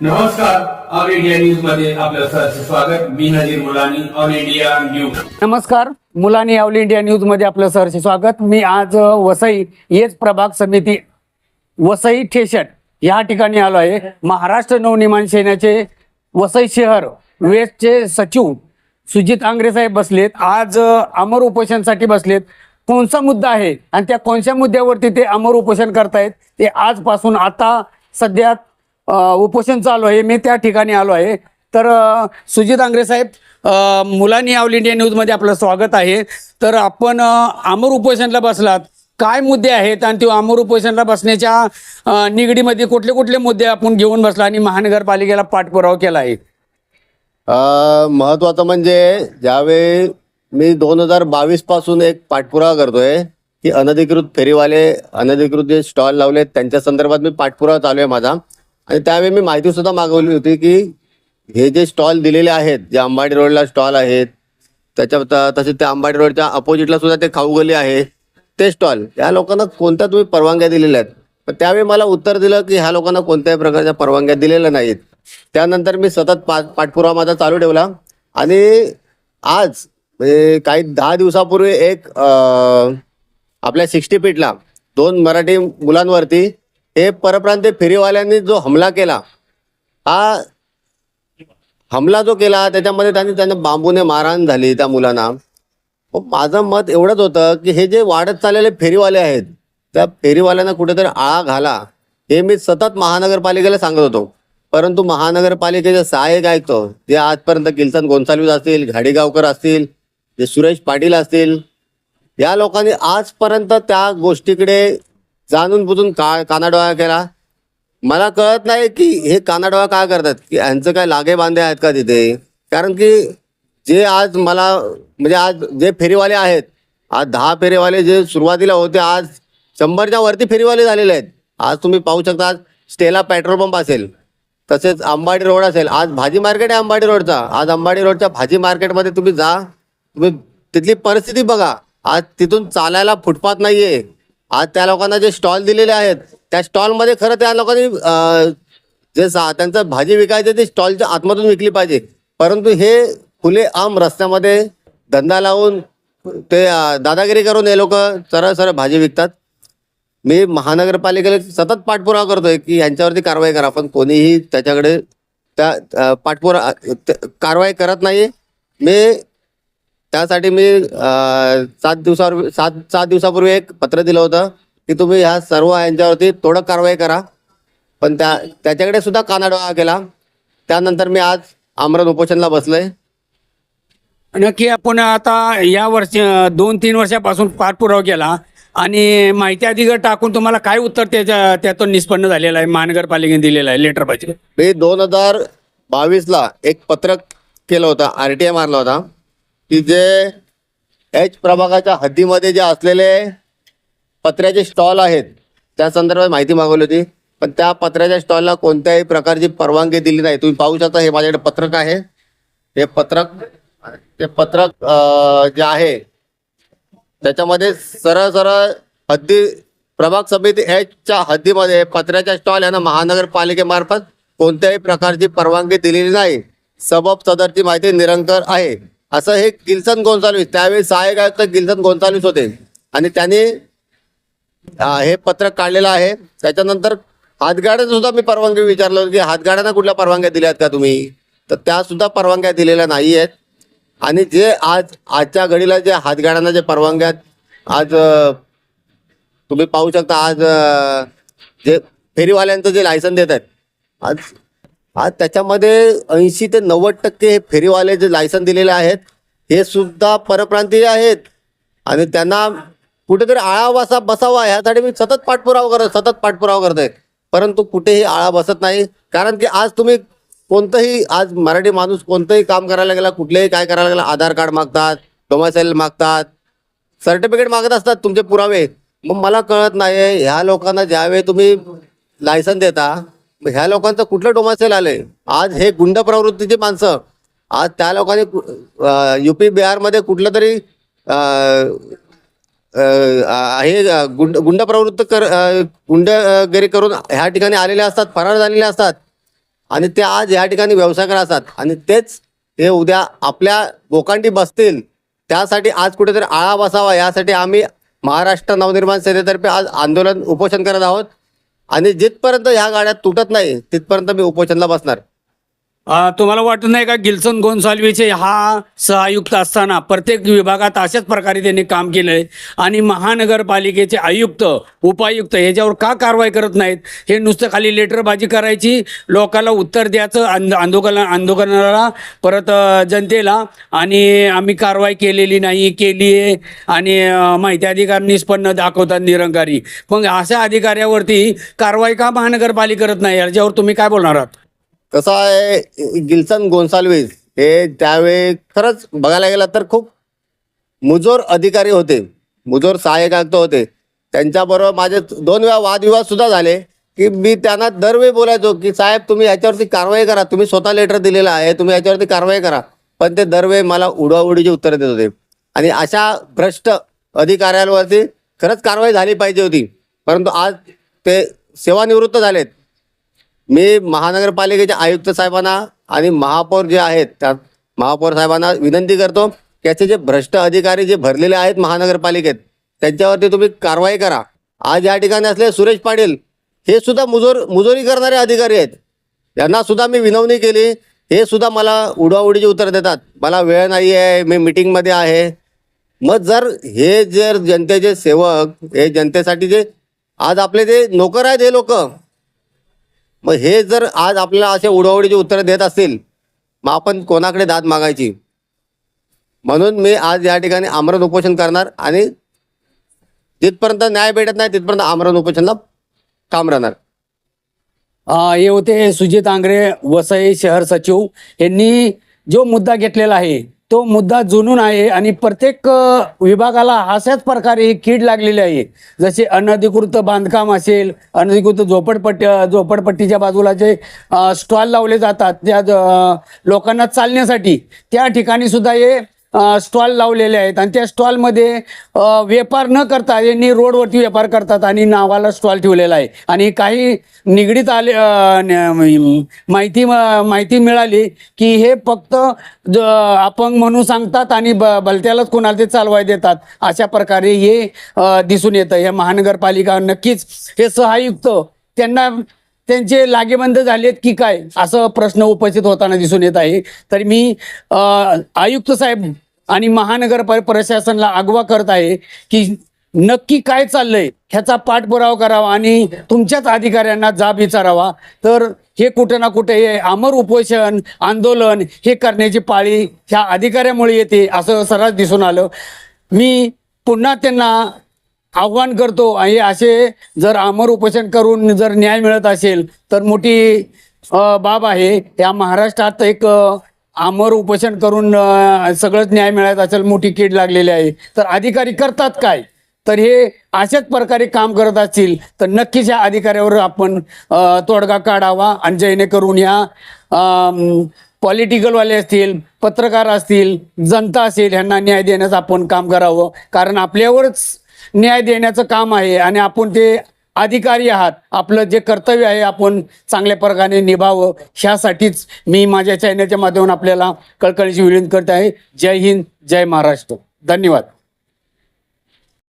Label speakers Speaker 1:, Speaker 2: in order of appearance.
Speaker 1: नमस्कार, all India news मध्ये आपलं सहर्ष स्वागत. मी नजीर मुलानी, ऑल इंडिया न्यूज.
Speaker 2: नमस्कार, मुलांनी ऑल इंडिया न्यूज मध्ये आपलं सहर्ष स्वागत. मी आज वसई येच प्रभाग समिती वसई ठेशट या ठिकाणी आलो आहे. महाराष्ट्र नवनिर्माण सेनेचे वसई शहर वेस्टचे सचिव सुजित आंग्रे साहेब बसलेत. आज अमर उपोषणासाठी बसलेत. कोणता मुद्दा आहे आणि त्या कोणत्या मुद्द्यावरती ते अमर उपोषण करतायत ते आजपासून आता सध्या उपोषण चालू आहे. मी त्या ठिकाणी आलो आहे. तर सुजित आंग्रे साहेब, मुलांनी ऑल इंडिया न्यूजमध्ये आपलं स्वागत आहे. तर आपण अमर उपोषणला बसलात, काय मुद्दे आहेत आणि ते अमर उपोषणला बसण्याच्या निगडीमध्ये कुठले कुठले मुद्दे आपण घेऊन बसला आणि महानगरपालिकेला पाठपुरावा केला आहे?
Speaker 3: महत्त्वाचं म्हणजे ज्यावेळी मी 2022 पासून एक पाठपुरावा करतोय की अनधिकृत फेरीवाले, अनधिकृत जे स्टॉल लावलेत त्यांच्या संदर्भात मी पाठपुरावा चालू आहे माझा. आणि त्यावेळी मी माहिती सुद्धा मागवली होती की हे जे स्टॉल दिलेले आहेत, जे अंबाडी रोडला स्टॉल आहेत, तसेच त्या अंबाडी रोडच्या अपोजिटला सुद्धा ते खाऊगली आहे, ते स्टॉल या लोकांना कोणत्या तुम्ही परवानग्या दिलेल्या आहेत? पण त्यावेळी मला उत्तर दिलं की ह्या लोकांना कोणत्याही प्रकारच्या परवानग्या दिलेल्या नाहीत. त्यानंतर मी सतत पाठपुरावा माझा चालू ठेवला आणि आज म्हणजे काही 10 दिवसापूर्वी एक आपल्या 60 फीटला 2 मराठी मुलांवरती हे परप्रांतीय फेरीवाल्यांनी जो हमला केला, हा हमला जो केला त्याच्यामध्ये त्यांना बांबूने मारहाण झाली त्या मुलांना. माझं मत एवढंच होतं की हे जे वाढत चाललेले फेरीवाले आहेत त्या फेरीवाल्यांना कुठेतरी आळा घाला, हे मी सतत महानगरपालिकेला सांगत होतो. परंतु महानगरपालिकेचे सहाय्यक आयुक्त जे आजपर्यंत किल्सन गोन्साल्विस असतील, घाडीगावकर असतील, जे सुरेश पाटील असतील, या लोकांनी आजपर्यंत त्या गोष्टीकडे जाणून बुजून कानाडोळा केला. मला कळत नाही की हे कानाडोळा काय करतात, की यांचं काय लागे बांधे आहेत का तिथे? कारण की जे आज मला म्हणजे आज जे फेरीवाले आहेत, आज 10 फेरीवाले जे सुरुवातीला होते आज 100च्या वरती फेरीवाले झालेले आहेत. आज तुम्ही पाहू शकता, आज स्टेला पेट्रोल पंप असेल, तसेच अंबाडी रोड असेल, आज भाजी मार्केट आहे अंबाडी रोडचा. आज अंबाडी रोडच्या भाजी मार्केटमध्ये तुम्ही जा, तुम्ही तिथली परिस्थिती बघा. आज तिथून चालायला फुटपाथ नाही आहे. आज त्या लोकांना जे स्टॉल दिलेले आहेत त्या स्टॉलमध्ये खरं त्या लोकांनी जे त्यांचं भाजी विकायचं ते स्टॉलच्या आतमधून विकली पाहिजे. परंतु हे खुले आम रस्त्यामध्ये धंदा लावून ते दादागिरी करून हे लोक सरळ सरळ भाजी विकतात. मी महानगरपालिकेला सतत पाठपुरावा करतोय की यांच्यावरती कारवाई करा, पण कोणीही त्याच्याकडे त्या कारवाई करत नाही. त्यासाठी मी 7 दिवसापूर्वी एक पत्र दिलं होतं की तुम्ही ह्या सर्व यांच्यावरती थोडं कारवाई करा, पण त्याच्याकडे सुद्धा कानाडोळा केला. त्यानंतर मी आज आमरण उपोषणला बसलोय.
Speaker 2: नक्की आपण आता या वर्षी 2-3 वर्षापासून पाठपुरावा केला आणि माहिती अधिकार टाकून तुम्हाला काय उत्तर त्यातून निष्पन्न झालेलं आहे, महानगरपालिकेने दिलेलं आहे लेटर पाहिजे?
Speaker 3: मी 2022ला एक पत्रक केलं होतं, RTI मारला होता की जे H प्रभागाच्या हद्दीमध्ये जे असलेले पत्र्याचे स्टॉल आहेत त्या संदर्भात माहिती मागवली होती. पण त्या पत्र्याच्या स्टॉलला कोणत्याही प्रकारची परवानगी दिली नाही. तुम्ही पाहू शकता, हे माझ्याकडे पत्रक आहे. ते पत्रक जे आहे त्याच्यामध्ये सरळ सरळ प्रभाग समिती Hच्या हद्दीमध्ये पत्र्याच्या स्टॉल यांना महानगरपालिकेमार्फत कोणत्याही प्रकारची परवानगी दिलेली नाही. सबब सदरची माहिती निरंतर आहे, असं हे किल्सन गोन्साल्विस, त्यावेळी सहाय्यक आयुक्त किल्सन गोन्साल्विस होते आणि त्यांनी हे पत्रक काढलेलं आहे. त्याच्यानंतर हातगाड्यांना सुद्धा मी परवानगी विचारलं की हातगाड्यांना कुठल्या परवानग्या दिल्या आहेत का तुम्ही? तर त्या सुद्धा परवानग्या दिलेल्या नाही आहेत. आणि जे आजच्या घडीला जे हातगाड्यांना जे परवानग्या आज तुम्ही पाहू शकता, आज जे फेरीवाल्यांचं जे लायसन देत आहेत आज त्याच्यामध्ये 80 ते 90% हे फेरीवाले जे लायसन दिलेले आहेत हे सुद्धा परप्रांतीय आहेत. आणि त्यांना कुठेतरी आळा बसावा ह्यासाठी मी सतत पाठपुरावा करतोय. परंतु कुठेही आळा बसत नाही. कारण की आज तुम्ही कोणतंही आज मराठी माणूस कोणतंही काम करायला गेला, कुठलेही काय करायला गेला, आधार कार्ड मागतात, डोमासाईल मागतात, सर्टिफिकेट मागत असतात, तुमचे पुरावे. मग मला कळत नाही, ह्या लोकांना ज्यावेळी तुम्ही लायसन देता, ह्या लोकांचं कुठलं डोमासाईल आलंय? आज हे गुंड प्रवृत्तीची माणसं, आज त्या लोकांनी UP बिहारमध्ये कुठलं तरी हे गुंड प्रवृत्त गुंडगिरी करून ह्या ठिकाणी आलेले असतात, फरार झालेले असतात. आणि ते आज या ठिकाणी व्यवसाय करत असतात आणि तेच हे उद्या आपल्या बोकांडी बसतील, त्यासाठी आज कुठेतरी आळा बसावा यासाठी आम्ही महाराष्ट्र नवनिर्माण सेनेतर्फे आज आंदोलन उपोषण करत आहोत आणि जिथपर्यंत ह्या गाड्या तुटत नाही तिथपर्यंत मी उपोषणला बसणार.
Speaker 2: तुम्हाला वाटत नाही का गिल्सन गोन्साल्विस हा सहआयुक्त असताना प्रत्येक विभागात अशाच प्रकारे त्यांनी काम केलंय आणि महानगरपालिकेचे आयुक्त उपायुक्त ह्याच्यावर का कारवाई करत नाहीत? हे नुसतं खाली लेटरबाजी करायची, लोकांना उत्तर द्यायचं आंदोलनाला परत जनतेला, आणि आम्ही कारवाई केलेली नाही, केली आहे आणि माहिती अधिकार निष्पन्न दाखवतात निरंकारी. मग अशा अधिकाऱ्यावरती कारवाई का महानगरपालिका करत नाही? याच्यावर तुम्ही काय बोलणार आहात?
Speaker 3: कसं आहे, गिल्सन गोन्साल्विस हे त्यावेळी खरंच बघायला गेलं तर खूप मुजोर अधिकारी होते, मुजोर सहाय्यक आयुक्त होते. त्यांच्याबरोबर माझे 2 वेळा वादविवाद सुद्धा झाले की मी त्यांना दरवेळी बोलायचो की साहेब तुम्ही याच्यावरती कारवाई करा, तुम्ही स्वतः लेटर दिलेलं आहे, तुम्ही याच्यावरती कारवाई करा. पण ते दरवेळी मला उडवाउडीची उत्तरं देत होते आणि अशा भ्रष्ट अधिकाऱ्यांवरती खरंच कारवाई झाली पाहिजे होती. परंतु आज ते सेवानिवृत्त झालेत. मी महानगरपालिकेच्या आयुक्त साहेबांना आणि महापौर जे आहेत त्या महापौर साहेबांना विनंती करतो की याचे जे भ्रष्ट अधिकारी जे भरलेले आहेत महानगरपालिकेत त्यांच्यावरती तुम्ही कारवाई करा. आज या ठिकाणी असले सुरेश पाटील हे सुद्धा मुजोरी करणारे अधिकारी आहेत. यांना सुद्धा मी विनवणी केली, हे सुद्धा मला उडवाउडीची उत्तर देतात, मला वेळ नाही आहे, मी मीटिंगमध्ये आहे. मग जर जनतेचे सेवक, हे जनतेसाठी जे आज आपले जे नोकर आहेत हे लोक, मग हे जर आज आपल्याला असे उडवाउडीची उत्तरं देत असतील, मग आपण कोणाकडे दाद मागायची? म्हणून मी आज या ठिकाणी आमरण उपोषण करणार आणि जिथपर्यंत न्याय भेटत नाही तिथपर्यंत आमरण उपोषणला काम राहणार.
Speaker 2: हे होते सुजित आंग्रे, वसई शहर सचिव. यांनी जो मुद्दा घेतलेला आहे तो मुद्दा जुनून आहे आणि प्रत्येक विभागाला अशाच प्रकारे ही कीड लागलेली आहे. जसे अनधिकृत बांधकाम असेल, अनधिकृत झोपडपट्टीच्या बाजूला जे स्टॉल लावले जातात त्या लोकांना चालण्यासाठी, त्या ठिकाणी सुद्धा हे स्टॉल लावलेले आहेत आणि त्या स्टॉलमध्ये व्यापार न करता यांनी रोडवरती व्यापार करतात आणि नावाला स्टॉल ठेवलेला आहे. आणि काही निगडीत माहिती मिळाली की हे फक्त अपंग म्हणून सांगतात आणि भलत्यालाच कोणाला ते चालवाय देतात. अशा प्रकारे हे दिसून येतं. हे महानगरपालिका नक्कीच हे सहआयुक्त त्यांचे लागेबंद झालेत की काय, असं प्रश्न उपस्थित होताना दिसून येत आहे. तर मी आयुक्त साहेब आणि महानगर प्रशासनाला आग्रह करत आहे की नक्की काय चाललंय ह्याचा पाठपुरावा करावा आणि तुमच्याच अधिकाऱ्यांना जाब विचारावा. तर हे कुठं ना कुठे हे आमर उपोषण आंदोलन हे करण्याची पाळी ह्या अधिकाऱ्यामुळे येते असं सर्रास दिसून आलं. मी पुन्हा त्यांना आव्हान करतो, हे असे जर आमर उपोषण करून जर न्याय मिळत असेल तर मोठी बाब आहे. या महाराष्ट्रात एक आमर उपोषण करून सगळंच न्याय मिळत असेल, मोठी कीड लागलेली आहे. तर अधिकारी करतात काय? तर हे अशाच प्रकारे काम करत असतील तर नक्कीच या अधिकाऱ्यावर आपण तोडगा काढावा आणि जेणेकरून या पॉलिटिकलवाले असतील, पत्रकार असतील, जनता असेल, ह्यांना न्याय देण्याचं आपण काम करावं. कारण आपल्यावरच न्याय देण्याचं काम आहे आणि आपण ते अधिकारी आहात. आपलं जे कर्तव्य आहे आपण चांगल्या प्रकारे निभावं, ह्यासाठीच मी माझ्या चॅनलच्या माध्यमातून आपल्याला कळकळीची विनंती करत आहे. जय हिंद, जय महाराष्ट्र. धन्यवाद.